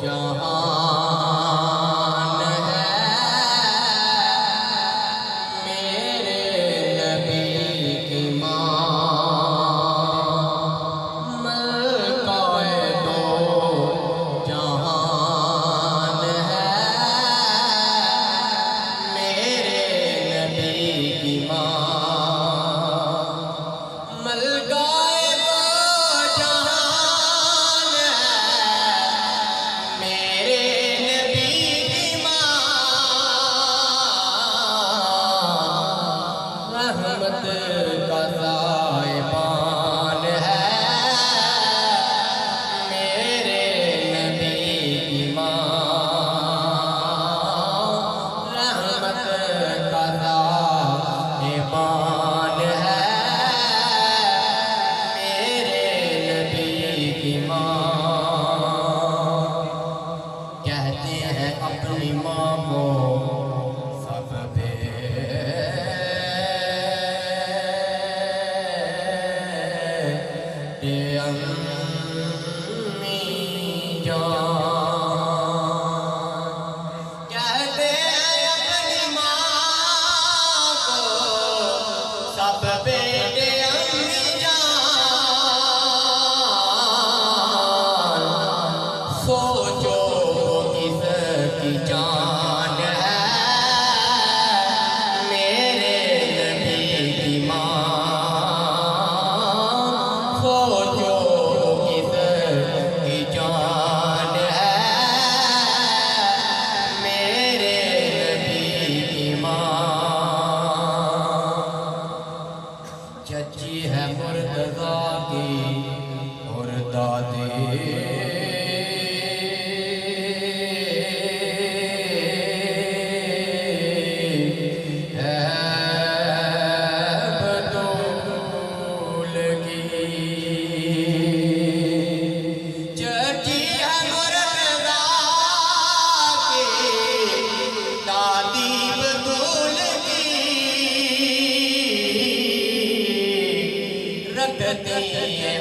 जहान है मेरे नबी की माँ। मलकाए दो जहान है मेरे नबी की माँ। मलकाए दो जहान है मेरे नबी की माँ। रहमत का साहिबान है मेरे नबी की माँ। रहमत का साहिबान है मेरे नबी की माँ। कहते हैं अपनी माँ को सब बेटे अम्मी जान। कहते हैं अपनी माँ को सब बेटे अम्मी जान। सोचो किसकी जान है मेरे नबी की माँ। सोचो किसकी जान है मेरे नबी की माँ। चची है मुर्तज़ा की और दादी बतूल की। चची है मुर्तज़ा की दादी बतूल की। रखती है